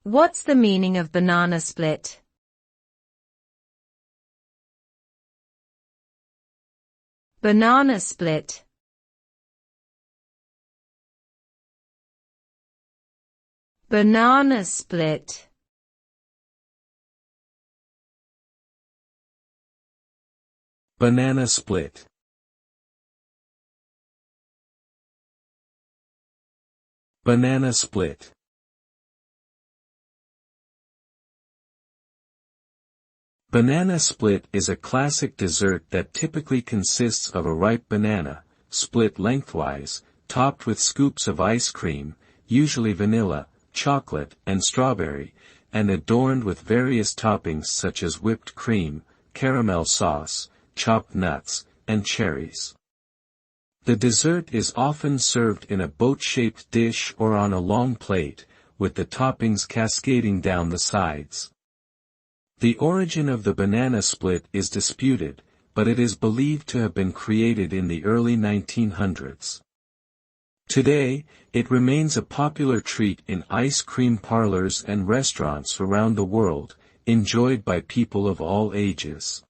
What's the meaning of banana split? Banana split. Banana split. Banana split. Banana split. Banana split is a classic dessert that typically consists of a ripe banana, split lengthwise, topped with scoops of ice cream, usually vanilla, chocolate, and strawberry, and adorned with various toppings such as whipped cream, caramel sauce, chopped nuts, and cherries. The dessert is often served in a boat-shaped dish or on a long plate, with the toppings cascading down the sides. The origin of the banana split is disputed, but it is believed to have been created in the early 1900s. Today, it remains a popular treat in ice cream parlors and restaurants around the world, enjoyed by people of all ages.